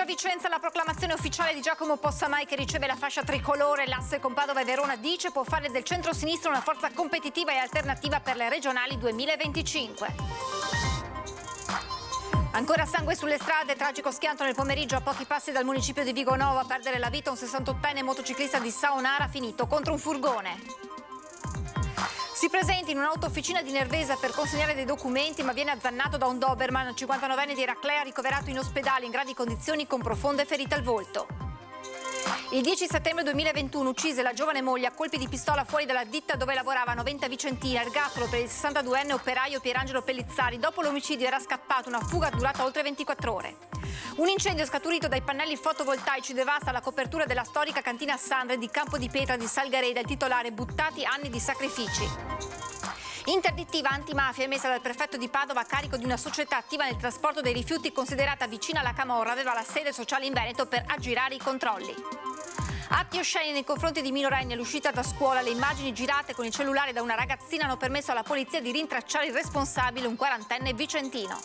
Vicenza la proclamazione ufficiale di Giacomo Possamai che riceve la fascia tricolore. L'asse con Padova e Verona dice può fare del centro-sinistra una forza competitiva e alternativa per le regionali 2025. Ancora sangue sulle strade, tragico schianto nel pomeriggio a pochi passi dal municipio di Vigonovo. A perdere la vita un 68enne motociclista di Saonara finito contro un furgone. Si presenta in un'autofficina di Nervesa per consegnare dei documenti ma viene azzannato da un Doberman. 59enne di Eraclea ricoverato in ospedale in gravi condizioni con profonde ferite al volto. Il 10 settembre 2021 uccise la giovane moglie a colpi di pistola fuori dalla ditta dove lavorava a Noventa Vicentina. Ergastolo per il 62enne operaio Pierangelo Pellizzari. Dopo l'omicidio era scappato, una fuga durata oltre 24 ore. Un incendio scaturito dai pannelli fotovoltaici devasta la copertura della storica cantina Sandre di Campo di Pietra di Salgareda. Il titolare: buttati anni di sacrifici. Interdittiva antimafia emessa dal prefetto di Padova a carico di una società attiva nel trasporto dei rifiuti considerata vicina alla camorra. Aveva la sede sociale in Veneto per aggirare i controlli. Atti osceni nei confronti di minorenni all'uscita da scuola. Le immagini girate con il cellulare da una ragazzina hanno permesso alla polizia di rintracciare il responsabile, un quarantenne vicentino.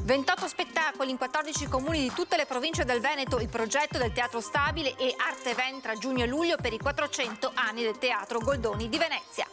28 spettacoli in 14 comuni di tutte le province del Veneto, il progetto del Teatro Stabile e Arte Event tra giugno e luglio per i 400 anni del Teatro Goldoni di Venezia.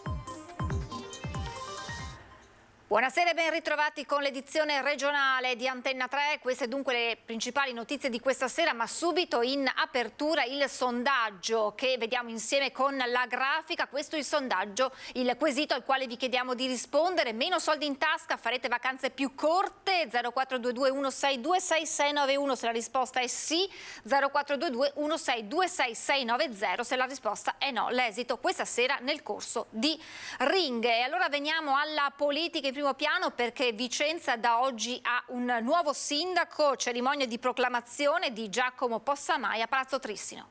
Buonasera e ben ritrovati con l'edizione regionale di Antenna 3. Queste dunque le principali notizie di questa sera, ma subito in apertura il sondaggio che vediamo insieme con la grafica. Questo è il sondaggio, il quesito al quale vi chiediamo di rispondere. Meno soldi in tasca, farete vacanze più corte? 0422 162 6691 se la risposta è sì, 0422 162 6690 se la risposta è no. L'esito questa sera nel corso di Ring. E allora veniamo alla politica in primo piano, perché Vicenza da oggi ha un nuovo sindaco, cerimonia di proclamazione di Giacomo Possamai a Palazzo Trissino.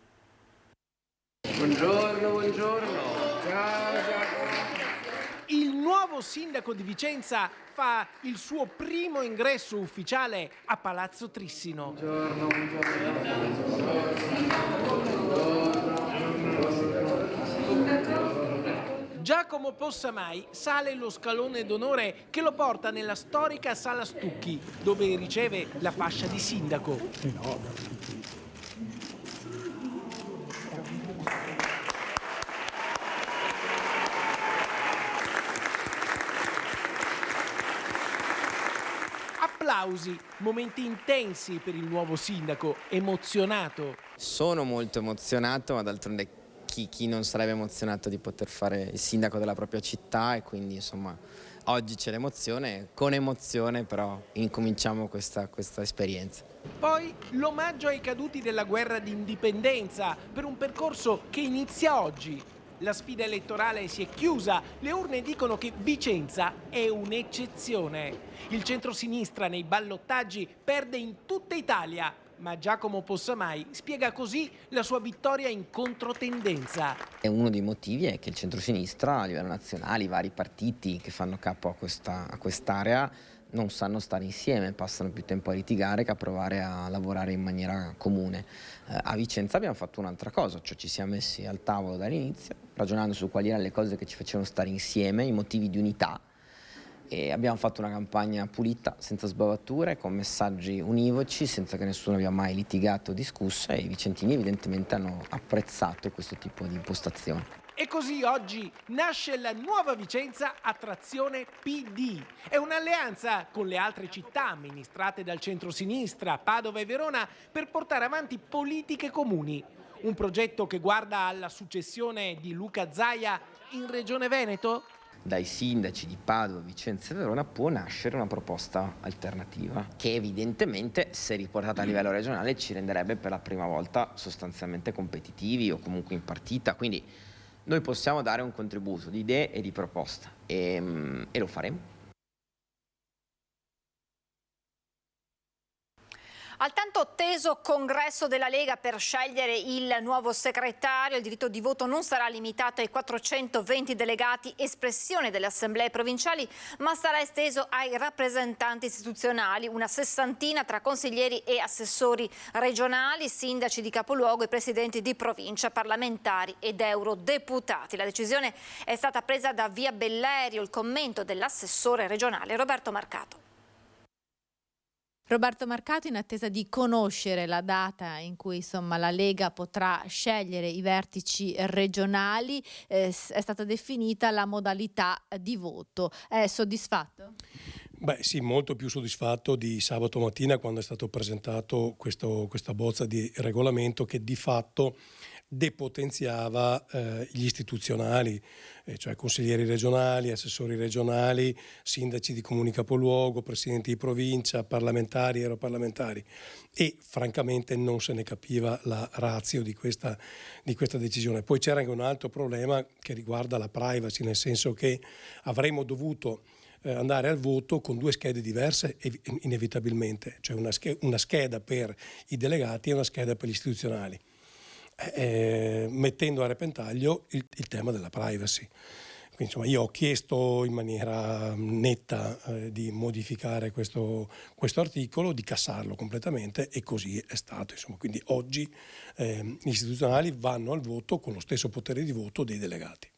Buongiorno, buongiorno. Ciao Giacomo. Il nuovo sindaco di Vicenza fa il suo primo ingresso ufficiale a Palazzo Trissino. Buongiorno, buongiorno. Giacomo Possamai sale lo scalone d'onore che lo porta nella storica Sala Stucchi, dove riceve la fascia di sindaco. Applausi, momenti intensi per il nuovo sindaco, emozionato. Sono molto emozionato, ma d'altronde chi non sarebbe emozionato di poter fare il sindaco della propria città, e quindi insomma oggi c'è l'emozione, con emozione però incominciamo questa esperienza. Poi l'omaggio ai caduti della guerra d'indipendenza per un percorso che inizia oggi. La sfida elettorale si è chiusa, le urne dicono che Vicenza è un'eccezione. Il centrosinistra nei ballottaggi perde in tutta Italia, ma Giacomo Possamai spiega così la sua vittoria in controtendenza. E uno dei motivi è che il centrosinistra a livello nazionale, i vari partiti che fanno capo a quest'area non sanno stare insieme, passano più tempo a litigare che a provare a lavorare in maniera comune. A Vicenza abbiamo fatto un'altra cosa, cioè ci siamo messi al tavolo dall'inizio, ragionando su quali erano le cose che ci facevano stare insieme, i motivi di unità, e abbiamo fatto una campagna pulita, senza sbavature, con messaggi univoci, senza che nessuno abbia mai litigato o discusso, e i vicentini evidentemente hanno apprezzato questo tipo di impostazione. E così oggi nasce la nuova Vicenza a trazione PD. È un'alleanza con le altre città amministrate dal centrosinistra, Padova e Verona, per portare avanti politiche comuni. Un progetto che guarda alla successione di Luca Zaia in Regione Veneto? Dai sindaci di Padova, Vicenza e Verona può nascere una proposta alternativa che evidentemente, se riportata a livello regionale, ci renderebbe per la prima volta sostanzialmente competitivi o comunque in partita. Quindi noi possiamo dare un contributo di idee e di proposta e lo faremo. Al tanto atteso congresso della Lega per scegliere il nuovo segretario, il diritto di voto non sarà limitato ai 420 delegati espressione delle assemblee provinciali, ma sarà esteso ai rappresentanti istituzionali, una sessantina tra consiglieri e assessori regionali, sindaci di capoluogo e presidenti di provincia, parlamentari ed eurodeputati. La decisione è stata presa da Via Bellerio, il commento dell'assessore regionale Roberto Marcato. Roberto Marcato, in attesa di conoscere la data in cui insomma la Lega potrà scegliere i vertici regionali, è stata definita la modalità di voto. È soddisfatto? Beh sì, molto più soddisfatto di sabato mattina, quando è stato presentato questa bozza di regolamento che di fatto depotenziava gli istituzionali, cioè consiglieri regionali, assessori regionali, sindaci di comuni capoluogo, presidenti di provincia, parlamentari, europarlamentari, e francamente non se ne capiva la ratio di questa decisione. Poi c'era anche un altro problema che riguarda la privacy, nel senso che avremmo dovuto andare al voto con due schede diverse inevitabilmente, cioè una scheda per i delegati e una scheda per gli istituzionali, mettendo a repentaglio il tema della privacy. Quindi insomma io ho chiesto in maniera netta di modificare questo articolo, di cassarlo completamente, e così è stato. Insomma, quindi oggi gli istituzionali vanno al voto con lo stesso potere di voto dei delegati.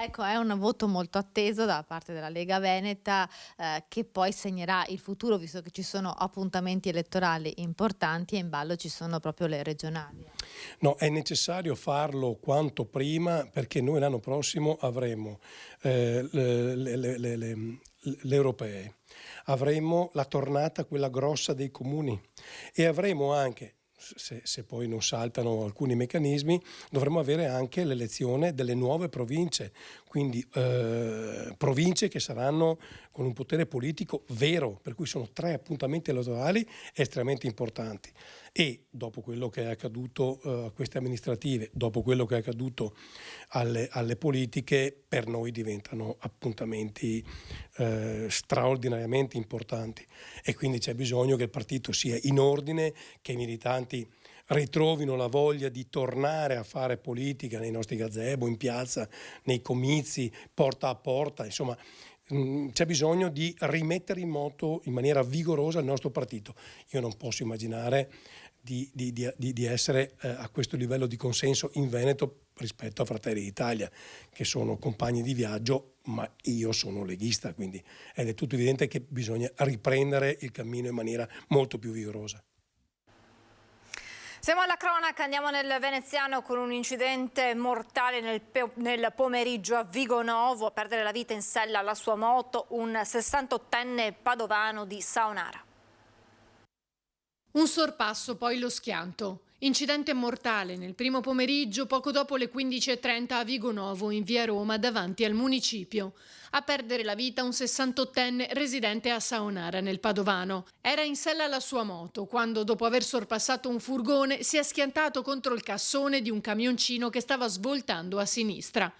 Ecco, è un voto molto atteso da parte della Lega Veneta, che poi segnerà il futuro, visto che ci sono appuntamenti elettorali importanti e in ballo ci sono proprio le regionali. No, è necessario farlo quanto prima, perché noi l'anno prossimo avremo le europee, avremo la tornata, quella grossa dei comuni, e avremo anche, se poi non saltano alcuni meccanismi, dovremo avere anche l'elezione delle nuove province, quindi province che saranno con un potere politico vero, per cui sono 3 appuntamenti elettorali estremamente importanti. E dopo quello che è accaduto a queste amministrative, dopo quello che è accaduto alle politiche, per noi diventano appuntamenti straordinariamente importanti, e quindi c'è bisogno che il partito sia in ordine, che i militanti ritrovino la voglia di tornare a fare politica nei nostri gazebo, in piazza, nei comizi, porta a porta, insomma. C'è bisogno di rimettere in moto in maniera vigorosa il nostro partito. Io non posso immaginare di essere a questo livello di consenso in Veneto rispetto a Fratelli d'Italia, che sono compagni di viaggio, ma io sono leghista, quindi è del tutto evidente che bisogna riprendere il cammino in maniera molto più vigorosa. Siamo alla cronaca, andiamo nel veneziano con un incidente mortale nel pomeriggio a Vigonovo. A perdere la vita in sella alla sua moto un 68enne padovano di Saonara. Un sorpasso, poi lo schianto. Incidente mortale nel primo pomeriggio, poco dopo le 15:30 a Vigonovo, in via Roma, davanti al municipio. A perdere la vita un 68enne residente a Saonara, nel Padovano. Era in sella alla sua moto quando, dopo aver sorpassato un furgone, si è schiantato contro il cassone di un camioncino che stava svoltando a sinistra.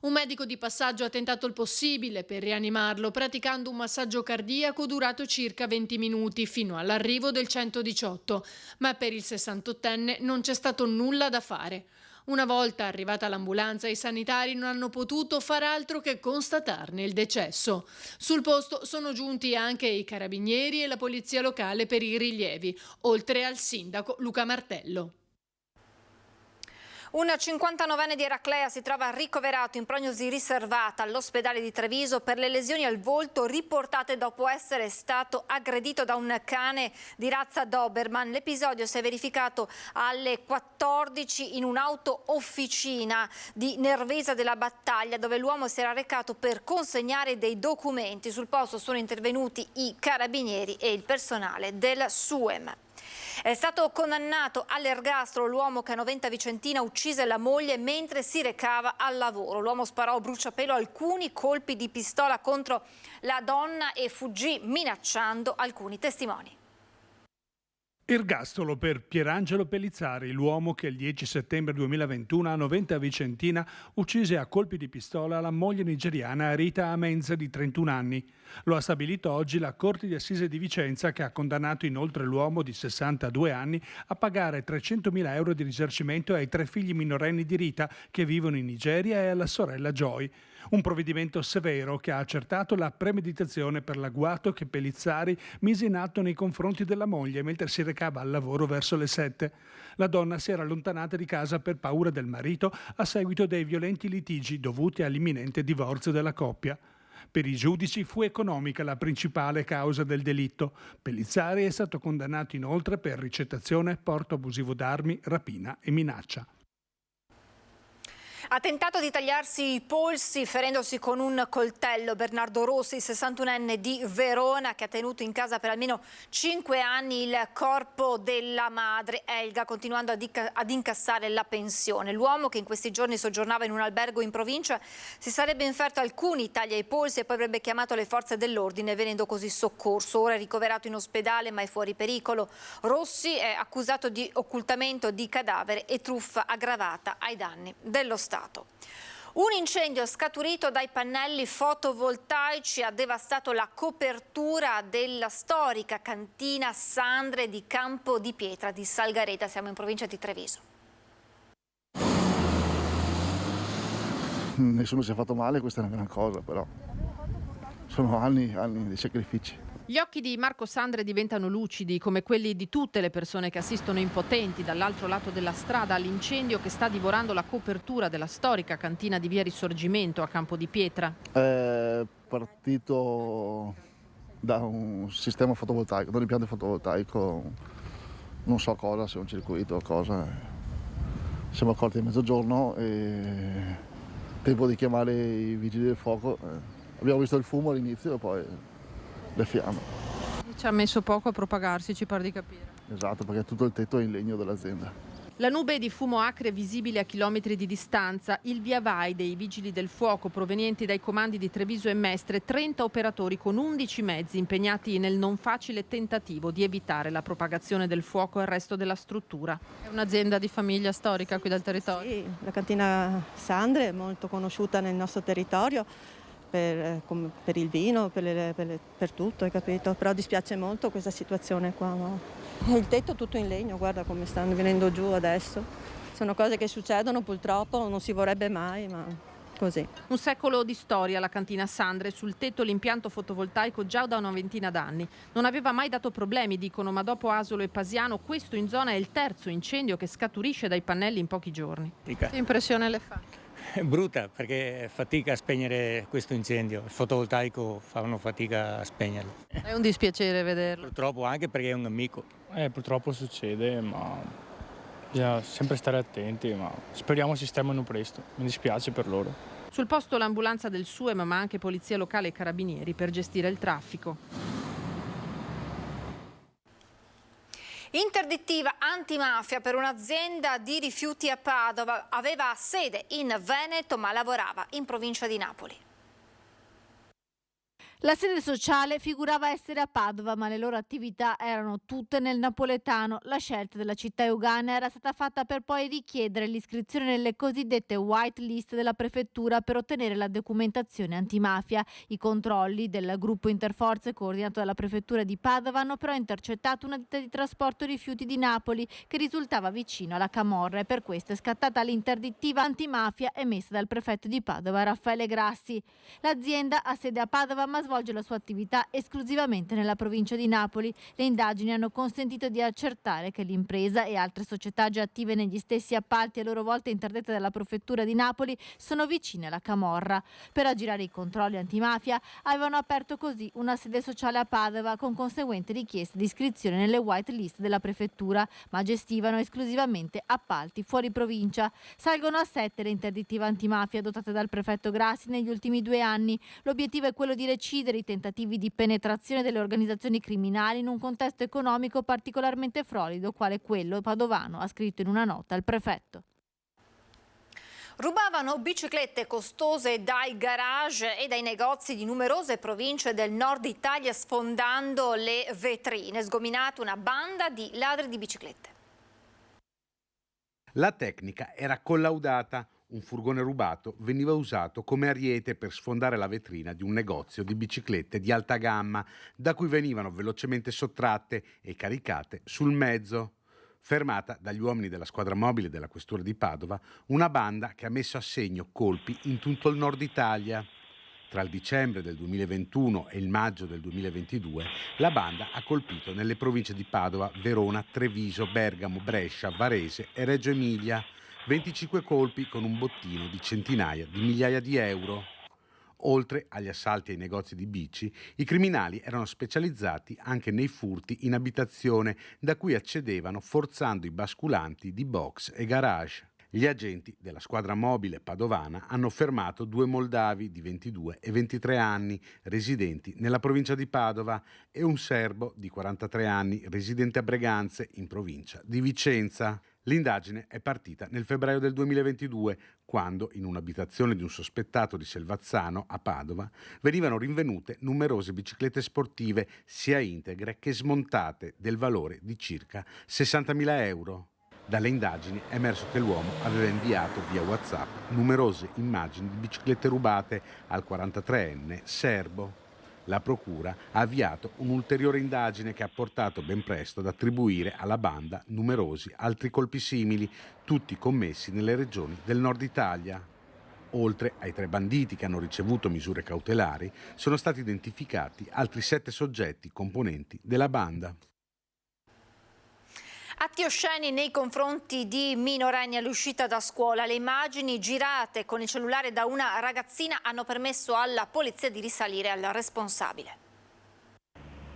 Un medico di passaggio ha tentato il possibile per rianimarlo, praticando un massaggio cardiaco durato circa 20 minuti fino all'arrivo del 118, ma per il 68enne non c'è stato nulla da fare. Una volta arrivata l'ambulanza, i sanitari non hanno potuto far altro che constatarne il decesso. Sul posto sono giunti anche i carabinieri e la polizia locale per i rilievi, oltre al sindaco Luca Martello. Un 59enne di Eraclea si trova ricoverato in prognosi riservata all'ospedale di Treviso per le lesioni al volto riportate dopo essere stato aggredito da un cane di razza Doberman. L'episodio si è verificato alle 14 in un'auto officina di Nervesa della Battaglia, dove l'uomo si era recato per consegnare dei documenti. Sul posto sono intervenuti i carabinieri e il personale del SUEM. È stato condannato all'ergastolo l'uomo che a Noventa Vicentina uccise la moglie mentre si recava al lavoro. L'uomo sparò a bruciapelo alcuni colpi di pistola contro la donna e fuggì minacciando alcuni testimoni. Ergastolo per Pierangelo Pellizzari, l'uomo che il 10 settembre 2021 a Noventa Vicentina uccise a colpi di pistola la moglie nigeriana Rita Amenza di 31 anni. Lo ha stabilito oggi la Corte di Assise di Vicenza, che ha condannato inoltre l'uomo di 62 anni a pagare 300.000 euro di risarcimento ai 3 figli minorenni di Rita che vivono in Nigeria e alla sorella Joy. Un provvedimento severo che ha accertato la premeditazione per l'agguato che Pellizzari mise in atto nei confronti della moglie mentre si recava al lavoro verso le 7. La donna si era allontanata di casa per paura del marito a seguito dei violenti litigi dovuti all'imminente divorzio della coppia. Per i giudici fu economica la principale causa del delitto. Pellizzari è stato condannato inoltre per ricettazione, porto abusivo d'armi, rapina e minaccia. Ha tentato di tagliarsi i polsi ferendosi con un coltello Bernardo Rossi, 61enne di Verona, che ha tenuto in casa per almeno 5 anni il corpo della madre Elga, continuando ad incassare la pensione. L'uomo, che in questi giorni soggiornava in un albergo in provincia, si sarebbe inferto alcuni tagli ai polsi e poi avrebbe chiamato le forze dell'ordine, venendo così soccorso. Ora è ricoverato in ospedale ma è fuori pericolo. Rossi è accusato di occultamento di cadavere e truffa aggravata ai danni dello Stato. Un incendio scaturito dai pannelli fotovoltaici ha devastato la copertura della storica cantina Sandre di Campo di Pietra di Salgareta, siamo in provincia di Treviso. Nessuno si è fatto male, questa è una gran cosa, però sono anni di sacrifici. Gli occhi di Marco Sandre diventano lucidi come quelli di tutte le persone che assistono impotenti dall'altro lato della strada all'incendio che sta divorando la copertura della storica cantina di via Risorgimento a Campo di Pietra. È partito da un sistema fotovoltaico, da un impianto fotovoltaico, non so cosa, se è un circuito o cosa. Siamo accorti a mezzogiorno e tempo di chiamare i vigili del fuoco. Abbiamo visto il fumo all'inizio e poi le fiamme. Ci ha messo poco a propagarsi, ci pare di capire. Esatto, perché tutto il tetto è in legno dell'azienda. La nube di fumo acre è visibile a chilometri di distanza. Il via vai dei vigili del fuoco provenienti dai comandi di Treviso e Mestre, 30 operatori con 11 mezzi impegnati nel non facile tentativo di evitare la propagazione del fuoco al resto della struttura. È un'azienda di famiglia storica qui dal territorio? Sì, la cantina Sandre è molto conosciuta nel nostro territorio per il vino, per tutto, hai capito? Però dispiace molto questa situazione qua. No? Il tetto tutto in legno, guarda come stanno venendo giù adesso. Sono cose che succedono purtroppo, non si vorrebbe mai, ma così. Un secolo di storia la cantina Sandre, sul tetto l'impianto fotovoltaico già da una ventina d'anni. Non aveva mai dato problemi, dicono, ma dopo Asolo e Pasiano questo in zona è il terzo incendio che scaturisce dai pannelli in pochi giorni. Che impressione le fa? È brutta perché fatica a spegnere questo incendio, il fotovoltaico fa una fatica a spegnerlo. È un dispiacere vederlo. Purtroppo anche perché è un amico. Purtroppo succede, ma bisogna sempre stare attenti, ma speriamo si sistemino presto, mi dispiace per loro. Sul posto l'ambulanza del SUEM, ma anche polizia locale e carabinieri per gestire il traffico. Interdittiva antimafia per un'azienda di rifiuti a Padova, aveva sede in Veneto ma lavorava in provincia di Napoli. La sede sociale figurava essere a Padova, ma le loro attività erano tutte nel napoletano. La scelta della città euganea era stata fatta per poi richiedere l'iscrizione nelle cosiddette white list della prefettura per ottenere la documentazione antimafia. I controlli del gruppo interforze coordinato dalla prefettura di Padova hanno però intercettato una ditta di trasporto rifiuti di Napoli che risultava vicino alla camorra e per questo è scattata l'interdittiva antimafia emessa dal prefetto di Padova Raffaele Grassi. L'azienda ha sede a Padova ma svolge la sua attività esclusivamente nella provincia di Napoli. Le indagini hanno consentito di accertare che l'impresa e altre società già attive negli stessi appalti a loro volta interdette dalla prefettura di Napoli sono vicine alla camorra. Per aggirare i controlli antimafia avevano aperto così una sede sociale a Padova con conseguente richiesta di iscrizione nelle white list della prefettura, ma gestivano esclusivamente appalti fuori provincia. Salgono a 7 le interdittive antimafia adottate dal prefetto Grassi negli ultimi 2 anni. L'obiettivo è quello di recidere i tentativi di penetrazione delle organizzazioni criminali in un contesto economico particolarmente florido quale quello padovano, ha scritto in una nota il prefetto. Rubavano biciclette costose dai garage e dai negozi di numerose province del nord Italia sfondando le vetrine. Sgominata una banda di ladri di biciclette. La tecnica era collaudata. Un furgone rubato veniva usato come ariete per sfondare la vetrina di un negozio di biciclette di alta gamma, da cui venivano velocemente sottratte e caricate sul mezzo. Fermata dagli uomini della squadra mobile della questura di Padova, una banda che ha messo a segno colpi in tutto il nord Italia. Tra il dicembre del 2021 e il maggio del 2022, la banda ha colpito nelle province di Padova, Verona, Treviso, Bergamo, Brescia, Varese e Reggio Emilia. 25 colpi con un bottino di centinaia di migliaia di euro. Oltre agli assalti ai negozi di bici, i criminali erano specializzati anche nei furti in abitazione, da cui accedevano forzando i basculanti di box e garage. Gli agenti della squadra mobile padovana hanno fermato 2 moldavi di 22 e 23 anni residenti nella provincia di Padova e un serbo di 43 anni residente a Breganze in provincia di Vicenza. L'indagine è partita nel febbraio del 2022, quando in un'abitazione di un sospettato di Selvazzano a Padova venivano rinvenute numerose biciclette sportive sia integre che smontate del valore di circa 60.000 euro. Dalle indagini è emerso che l'uomo aveva inviato via WhatsApp numerose immagini di biciclette rubate al 43enne serbo. La procura ha avviato un'ulteriore indagine che ha portato ben presto ad attribuire alla banda numerosi altri colpi simili, tutti commessi nelle regioni del nord Italia. Oltre ai 3 banditi che hanno ricevuto misure cautelari, sono stati identificati altri 7 soggetti componenti della banda. Atti osceni nei confronti di minorenni all'uscita da scuola. Le immagini girate con il cellulare da una ragazzina hanno permesso alla polizia di risalire al responsabile.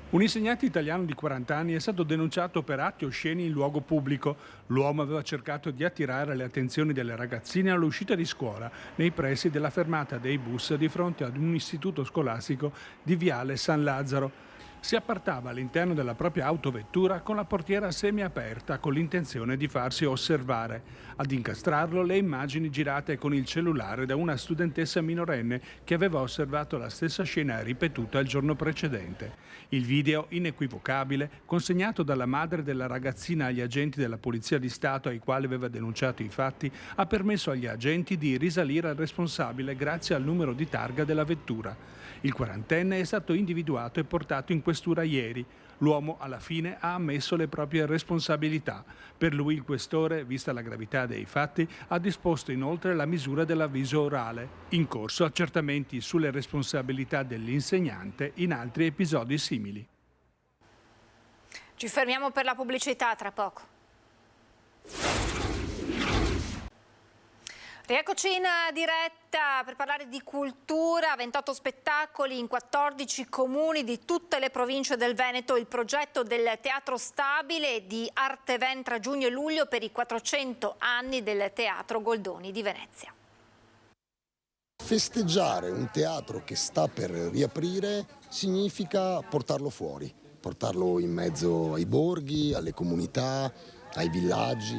Un insegnante italiano di 40 anni è stato denunciato per atti osceni in luogo pubblico. L'uomo aveva cercato di attirare le attenzioni delle ragazzine all'uscita di scuola nei pressi della fermata dei bus di fronte ad un istituto scolastico di Viale San Lazzaro. Si appartava all'interno della propria autovettura con la portiera semiaperta con l'intenzione di farsi osservare. Ad incastrarlo le immagini girate con il cellulare da una studentessa minorenne che aveva osservato la stessa scena ripetuta il giorno precedente. Il video, inequivocabile, consegnato dalla madre della ragazzina agli agenti della Polizia di Stato ai quali aveva denunciato i fatti, ha permesso agli agenti di risalire al responsabile grazie al numero di targa della vettura. Il 40enne è stato individuato e portato in questura ieri. L'uomo alla fine ha ammesso le proprie responsabilità. Per lui il questore, vista la gravità dei fatti, ha disposto inoltre la misura dell'avviso orale. In corso accertamenti sulle responsabilità dell'insegnante in altri episodi simili. Ci fermiamo per la pubblicità, tra poco. Rieccoci in diretta per parlare di cultura, 28 spettacoli in 14 comuni di tutte le province del Veneto, il progetto del Teatro Stabile di Arteven tra giugno e luglio per i 400 anni del Teatro Goldoni di Venezia. Festeggiare un teatro che sta per riaprire significa portarlo fuori, portarlo in mezzo ai borghi, alle comunità, ai villaggi,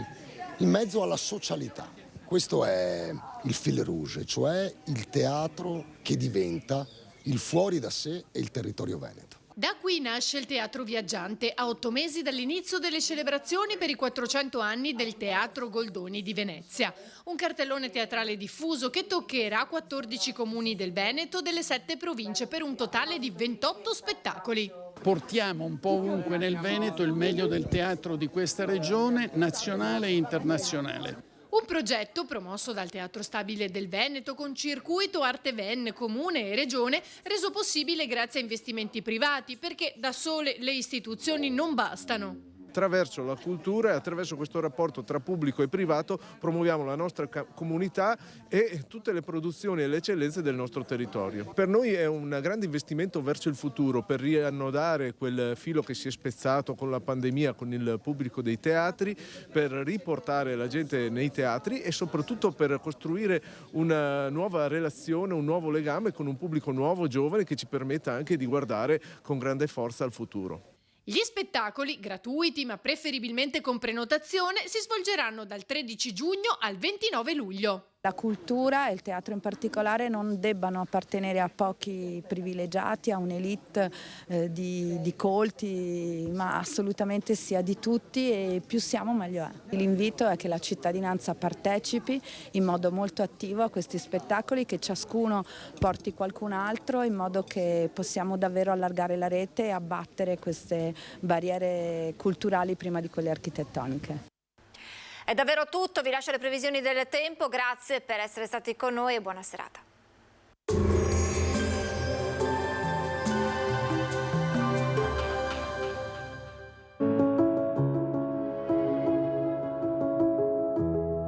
in mezzo alla socialità. Questo è il fil rouge, cioè il teatro che diventa il fuori da sé e il territorio veneto. Da qui nasce il Teatro Viaggiante, a 8 mesi dall'inizio delle celebrazioni per i 400 anni del Teatro Goldoni di Venezia. Un cartellone teatrale diffuso che toccherà 14 comuni del Veneto delle 7 province per un totale di 28 spettacoli. Portiamo un po' ovunque nel Veneto il meglio del teatro di questa regione, nazionale e internazionale. Un progetto promosso dal Teatro Stabile del Veneto con circuito Arteven, comune e regione, reso possibile grazie a investimenti privati, perché da sole le istituzioni non bastano. Attraverso la cultura e attraverso questo rapporto tra pubblico e privato promuoviamo la nostra comunità e tutte le produzioni e le eccellenze del nostro territorio. Per noi è un grande investimento verso il futuro per riannodare quel filo che si è spezzato con la pandemia con il pubblico dei teatri, per riportare la gente nei teatri e soprattutto per costruire una nuova relazione, un nuovo legame con un pubblico nuovo, giovane, che ci permetta anche di guardare con grande forza al futuro. Gli spettacoli, gratuiti ma preferibilmente con prenotazione, si svolgeranno dal 13 giugno al 29 luglio. La cultura e il teatro in particolare non debbano appartenere a pochi privilegiati, a un'elite di colti, ma assolutamente sia di tutti, e più siamo meglio è. L'invito è che la cittadinanza partecipi in modo molto attivo a questi spettacoli, che ciascuno porti qualcun altro in modo che possiamo davvero allargare la rete e abbattere queste barriere culturali prima di quelle architettoniche. È davvero tutto, vi lascio le previsioni del tempo, grazie per essere stati con noi e buona serata.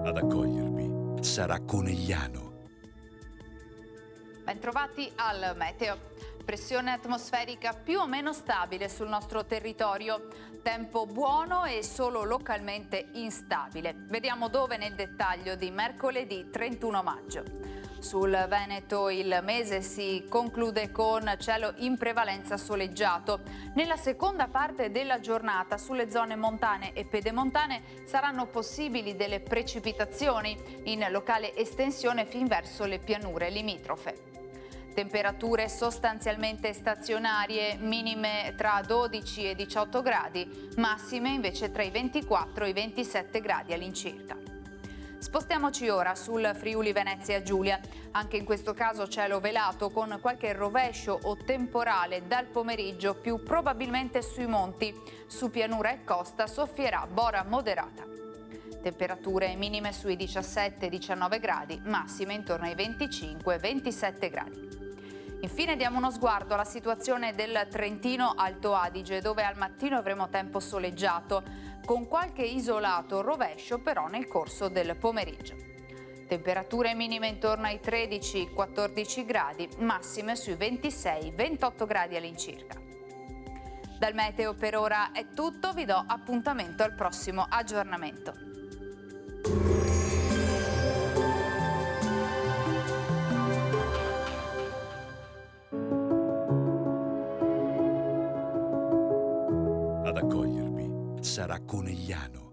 Ad accogliervi sarà Conegliano. Bentrovati al meteo. Pressione atmosferica più o meno stabile sul nostro territorio. Tempo buono e solo localmente instabile. Vediamo dove nel dettaglio di mercoledì 31 maggio. Sul Veneto il mese si conclude con cielo in prevalenza soleggiato. Nella seconda parte della giornata sulle zone montane e pedemontane saranno possibili delle precipitazioni in locale estensione fin verso le pianure limitrofe. Temperature sostanzialmente stazionarie, minime tra 12 e 18 gradi, massime invece tra i 24 e i 27 gradi all'incirca. Spostiamoci ora sul Friuli Venezia Giulia. Anche in questo caso cielo velato con qualche rovescio o temporale dal pomeriggio, più probabilmente sui monti. Su pianura e costa soffierà bora moderata. Temperature minime sui 17-19 gradi, massime intorno ai 25-27 gradi. Infine diamo uno sguardo alla situazione del Trentino Alto Adige, dove al mattino avremo tempo soleggiato, con qualche isolato rovescio però nel corso del pomeriggio. Temperature minime intorno ai 13-14 gradi, massime sui 26-28 gradi all'incirca. Dal meteo per ora è tutto, vi do appuntamento al prossimo aggiornamento. Ad accogliervi sarà Conegliano,